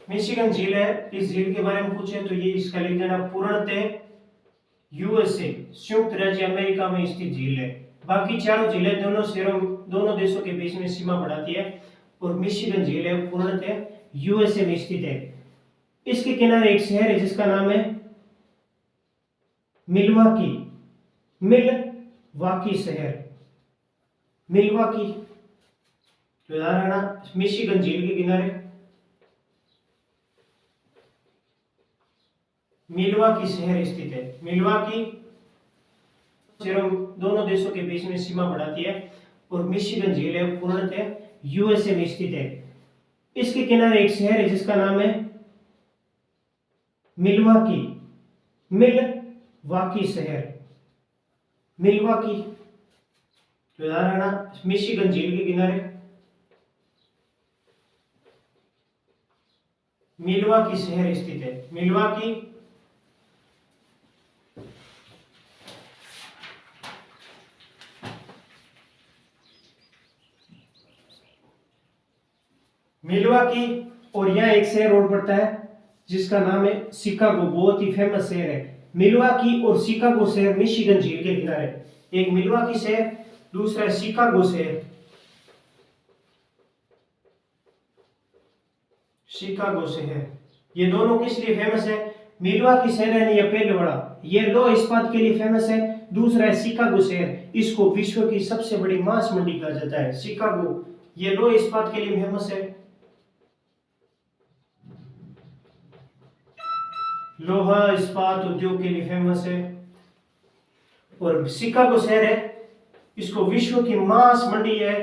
मिशिगन झील है। इस झील के बारे में पूछे तो ये इसका लिख देना पूर्णतः यूएसए संयुक्त राज्य अमेरिका में स्थित झील है। बाकी चारों झीलें दोनों देशों के बीच में सीमा बढ़ाती है और मिशिगन झील है पूर्णतः यूएसए में स्थित है। इसके किनारे एक शहर है जिसका नाम है मिलवाकी। मिलवाकी शहर, मिलवाकी। तो याद रखना मिशिगन झील के किनारे मिलवाकी शहर स्थित है। मिलवाकी दोनों देशों के बीच में सीमा बढ़ाती है और मिशिगन झील है पूर्णतः यूएसए में स्थित है। इसके किनारे एक शहर है जिसका नाम है मिलवाकी। मिलवाकी शहर, मिलवाकी। तो याद रखना मिशिगन झील के किनारे मिलवाकी शहर स्थित है। मिलवाकी मिलवाकी। और यहाँ एक शहर और पड़ता है जिसका नाम है शिकागो, बहुत ही फेमस शहर है। मिलवाकी और शिकागो शहर मिशिगन झील के किनारे, एक मिलवाकी शहर, दूसरा शिकागो शहर। शिकागो शहर ये दोनों किस लिए फेमस है? मिलवाकी शहर है या पहले वाला, ये लौह इस्पात के लिए फेमस है। दूसरा है शिकागो शहर, इसको विश्व की सबसे बड़ी मांस मंडी कहा जाता है। शिकागो ये लौह इस्पात के लिए फेमस है, लोहा इस्पात उद्योग के लिए फेमस है। और शिकागो शहर है, इसको विश्व की मांस मंडी है,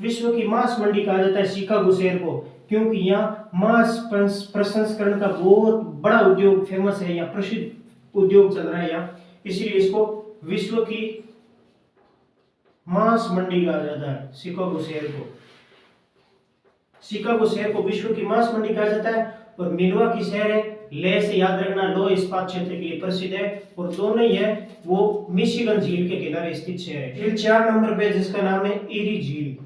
विश्व की मांस मंडी कहा जाता है शिकागो शहर को, क्योंकि यहाँ मांस प्रसंस्करण का बहुत बड़ा उद्योग फेमस है, यहाँ प्रसिद्ध उद्योग चल रहा है यहाँ, इसलिए इसको विश्व की मांस मंडी कहा जाता है शिकागो शहर को। शिकागो शहर को विश्व की मांस मंडी कहा जाता है। और मिलवाकी शहर है, लेह से याद रखना, लौह इस्पात क्षेत्र के लिए प्रसिद्ध है। और दोनों ही है वो मिशिगन झील के किनारे स्थित शहर है। फिर 4 नंबर पे जिसका नाम है ईरी झील।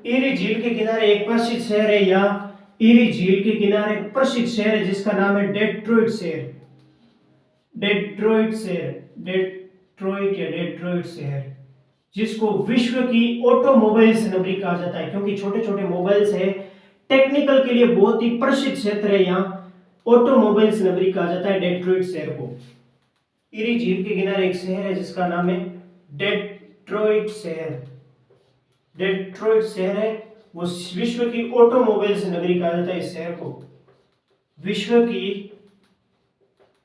ईरी झील के किनारे एक प्रसिद्ध शहर है, यहाँ ईरी झील के किनारे प्रसिद्ध शहर है जिसका नाम है डेट्रॉइट शहर। डेट्रॉइट शहर, डेट्रॉइट या डेट्रॉइट शहर, जिसको विश्व की ऑटोमोबाइल्स नगरी कहा जाता है, क्योंकि छोटे छोटे मोबाइल्स है, टेक्निकल के लिए बहुत ही प्रसिद्ध क्षेत्र है, यहाँ ऑटोमोबाइल्स नगरी कहा जाता है डेट्रॉइट शहर को। ईरी झील के किनारे एक शहर है जिसका नाम है डेट्रॉइट शहर। डेट्रॉइट शहर है वो विश्व की ऑटोमोबाइल्स नगरी कहा जाता है इस शहर को, विश्व की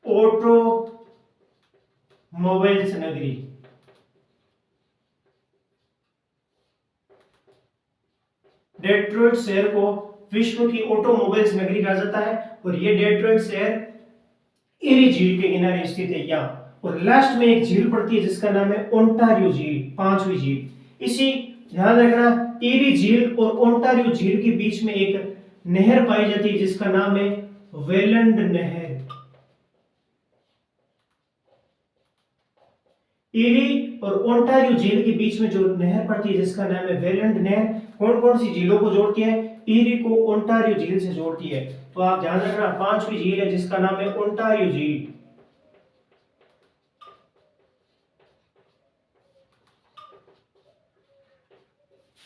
ऑटोमोबाइल्स नगरी। डेट्रॉइट शहर को विश्व की ऑटोमोबाइल्स नगरी कहा जाता है। और ये डेट्रॉइट शहर ईरी झील के किनारे स्थित है यहाँ। और लास्ट में एक झील पड़ती है जिसका नाम है ओंटारियो झील, 5वीं झील। इसी ध्यान रखना, ईरी झील और ओंटारियो झील के बीच में एक नहर पाई जाती है जिसका नाम है वेलंड नहर। ईरी और ओंटारियो झील के बीच में जो नहर पड़ती है जिसका नाम है वेलंड नहर, कौन कौन सी झीलों को जोड़ती है? ईरी को ओंटारियो झील से जोड़ती है। तो आप ध्यान रखना, 5वीं झील है जिसका नाम है ओंटारियो झील।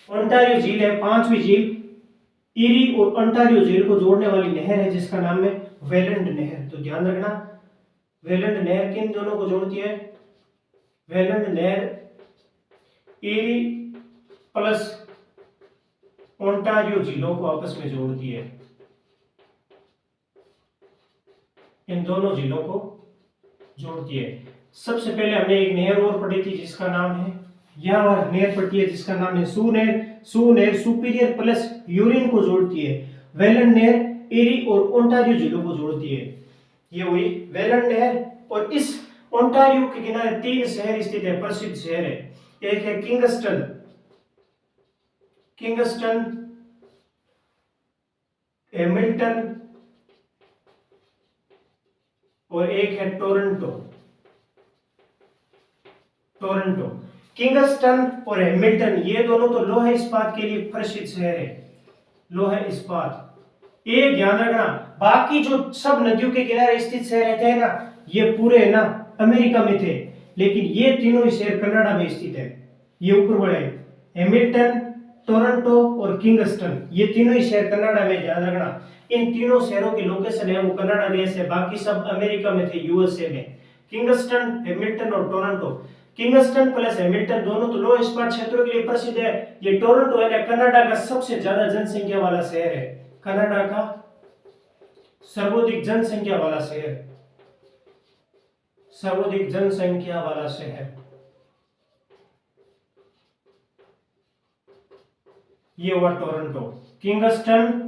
ओंटारियो झील है 5वीं झील। ईरी और ओंटारियो झील को जोड़ने वाली नहर है जिसका नाम है वेलंड नहर। तो ध्यान रखना, वेलंड नहर किन दोनों को जोड़ती है? वेलंड नहर ईरी प्लस ओंटारियो झीलों को आपस में जोड़ती है, इन दोनों झीलों को जोड़ती है। सबसे पहले हमने एक नहर और पढ़ी थी जिसका नाम है, यहाँ नहर पड़ती है जिसका नाम है सू नहर। सू नहर सुपीरियर प्लस यूरिन को जोड़ती है। वेलंड नहर ईरी और ओंटारियो झीलों को जोड़ती है। ये हुई वेलंड नहर। और इस ओंटारियो के किनारे 3 शहर स्थित है, प्रसिद्ध शहर है। एक है किंगस्टन, किंगस्टन हैमिल्टन और एक है टोरंटो। किंगस्टन और हैमिल्टन ये दोनों तो लोहे इस्पात के लिए प्रसिद्ध शहर है, लोहे इस्पात। ये ध्यान रखना, बाकी जो सब नदियों के किनारे स्थित शहर रहते हैं ना, ये पूरे है ना अमेरिका में थे, लेकिन ये तीनों ही शहर कनाडा में स्थित है। ये ऊपर बड़े हैमिल्टन, टोरंटो और किंगस्टन, ये तीनों ही शहर कनाडा में। ध्यान रखना, इन तीनों शहरों की लोकेशन है वो कनाडा देश है, बाकी सब अमेरिका में थे, यूएसए में। किंगस्टन, हैमिल्टन और टोरंटो। किंगस्टन प्लस हैमिल्टन दोनों तो लो इस्पात क्षेत्रों के लिए प्रसिद्ध है। ये टोरंटो है कनाडा का सबसे ज्यादा जनसंख्या वाला शहर है, कनाडा का सर्वाधिक जनसंख्या वाला शहर, सर्वाधिक जनसंख्या वाला शहर। ये हुआ टोरंटो। किंगस्टन,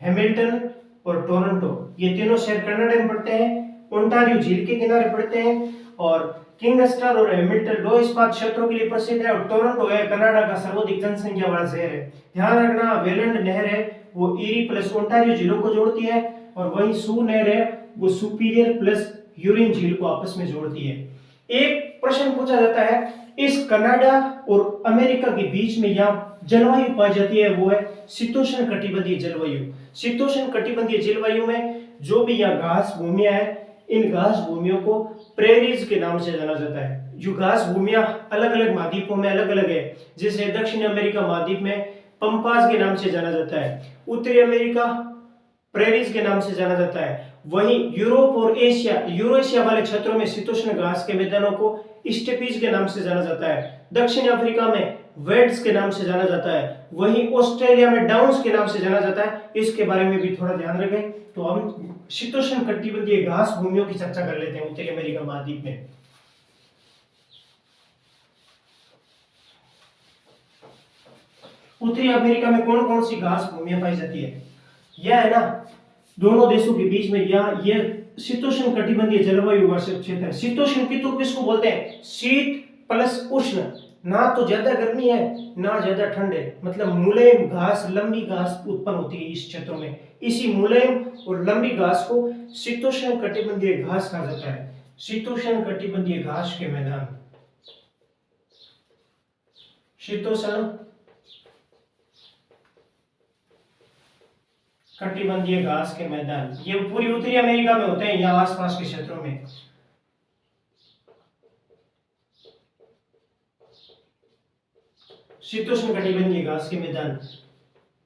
हैमिल्टन और टोरंटो ये तीनों शहर कनाडा में पड़ते हैं, ओंटारियो झील के किनारे पड़ते हैं। और किंगस्टन और हैमिल्टन लो इस्पात क्षेत्रों के लिए प्रसिद्ध है, और टोरंटो है कनाडा का सर्वाधिक जनसंख्या वाला शहर है। ध्यान रखना, वेलैंड नहर है वो ईरी प्लस ओंटारियो झीलों को जोड़ती है, और वहीं सू नहर है वो सुपीरियर प्लस यूरिन झील को आपस में जोड़ती है। एक प्रश्न पूछा जाता है, इस कनाडा और अमेरिका के बीच में यहाँ जलवायु पाई जाती है, वो है शीतोष्ण कटिबंधीय जलवायु। शीतोष्ण कटिबंधीय जलवायु में जो भी यहाँ घास भूमियां है, इन घास भूमियों को प्रेरीज के नाम से जाना जाता है। जो घास भूमियां अलग अलग महाद्वीपों में अलग अलग है, जैसे दक्षिण अमेरिका महाद्वीप में पंपास के नाम से जाना जाता है, उत्तरी अमेरिका प्रेरीज के नाम से जाना जाता है। वहीं यूरोप और एशिया, यूरेशिया वाले क्षेत्रों में शीतोष्ण घास के मैदानों को स्टेपीज के नाम से जाना जाता है। दक्षिण अफ्रीका में वेड्स के नाम से जाना जाता है। वहीं ऑस्ट्रेलिया में डाउन्स के नाम से जाना जाता है। इसके बारे में भी थोड़ा ध्यान रखें। तो हम शीतोष्ण कटिबंधीय घास भूमियों की चर्चा कर लेते हैं उत्तरी अमेरिका महाद्वीप में। उत्तरी अमेरिका में कौन कौन सी घास भूमियां पाई जाती है? यह है ना दोनों देशों के बीच में यह शीतोष्ण कटिबंधीय जलवायु वाला क्षेत्र है। शीतोष्ण किसको बोलते हैं? शीत प्लस उष्ण, ना तो ज्यादा गर्मी है ना ज्यादा ठंड है, मतलब मुलायम घास, लंबी घास उत्पन्न होती है इस क्षेत्रों में। इसी मुलायम और लंबी घास को शीतोष्ण कटिबंधीय घास कहा जाता है। शीतोष्ण कटिबंधीय घास के मैदान, शीतोष्ण कटिबंधीय घास के मैदान, ये पूरी उत्तरी अमेरिका में होते हैं, यहाँ आसपास के क्षेत्रों में। शीतोष्ण कटिबंधीय घास के मैदान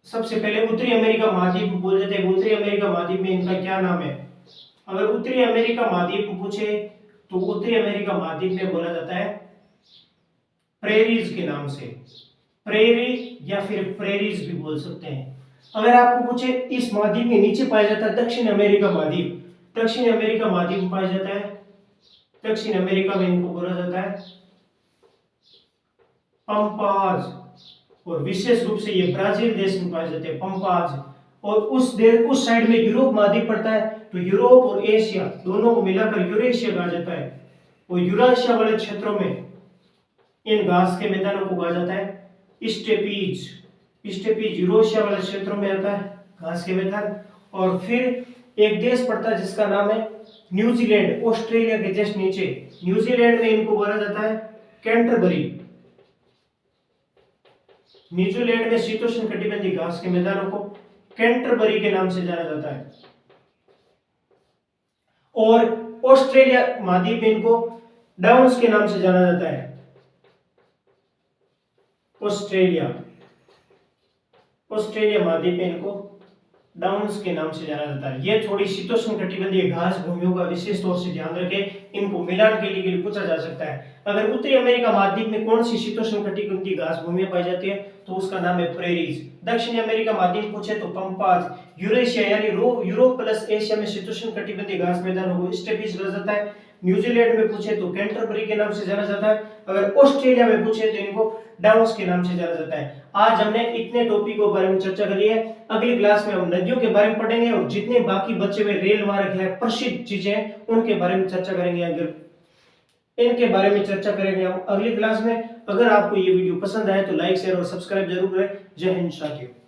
सबसे पहले उत्तरी अमेरिका महाद्वीप बोल जाते हैं। उत्तरी अमेरिका महाद्वीप में इनका क्या नाम है? अगर उत्तरी अमेरिका महाद्वीप पूछे तो उत्तरी अमेरिका महाद्वीप में बोला जाता है प्रेरीज के नाम से, प्रेरी या फिर प्रेरीज भी बोल सकते हैं। अगर आपको पूछे इस महाद्वीप के नीचे पाया जाता है दक्षिण अमेरिका महाद्वीप, दक्षिण अमेरिका महाद्वीप में पाया जाता है, दक्षिण अमेरिका में इनको बोला जाता है पंपाज, और विशेष रूप से ये ब्राजील देश में पाए जाते हैं पंपाज। और उस साइड में यूरोप महाद्वीप पड़ता है, तो यूरोप और एशिया दोनों को मिलाकर यूरेशिया कहा जाता है। और यूरेशिया वाले क्षेत्रों में इन घास के मैदानों को कहा जाता है स्टेपीज। स्टेपीज यूरेशिया वाले क्षेत्रों में आता है घास के मैदान। और फिर एक देश पड़ता है जिसका नाम है न्यूजीलैंड, ऑस्ट्रेलिया के जस्ट नीचे। न्यूजीलैंड में इनको बोला जाता है कैंटरबरी। न्यूजीलैंड में शीतोष्ण कटिबंधीय घास के मैदानों को कैंटरबरी के नाम से जाना जाता है। और ऑस्ट्रेलिया महाद्वीप में इनको डाउन्स के नाम से जाना जाता है। ऑस्ट्रेलिया महाद्वीप में इनको डाउन्स के नाम से जाना जाता है। ये थोड़ी शीतोष्ण कटिबंधीय घास भूमियों का विशेष तौर से ध्यान रखें, इनको मिलान के लिए पूछा जा सकता है। अगर उत्तरी अमेरिका महाद्वीप में कौन सी शीतोष्ण कटिबंधीय घास भूमियां पाई जाती है तो उसका नाम है प्रेरीज। दक्षिणी अमेरिका महाद्वीप पूछे तो पंपाज। यूरेशिया यानी यूरोप प्लस एशिया में शीतोष्ण कटिबंधीय घास मैदानों को स्टेपीज कहा जाता है। न्यूजीलैंड में पूछे तो कैंटरबरी के नाम से जाना जाता है। अगर ऑस्ट्रेलिया में पूछे तो इनको डाउन्स के नाम से जाना जाता है। आज हमने इतने टॉपिकों के बारे में चर्चा करी है। अगली क्लास में हम नदियों के बारे में पढ़ेंगे और जितने बाकी बचे हुए रेल मार्ग है, प्रसिद्ध चीजें, उनके बारे में चर्चा करेंगे। इनके बारे में चर्चा करेंगे हम अगली क्लास में। अगर आपको ये वीडियो पसंद आए तो लाइक, शेयर और सब्सक्राइब जरूर करें। जय हिंद साथियों।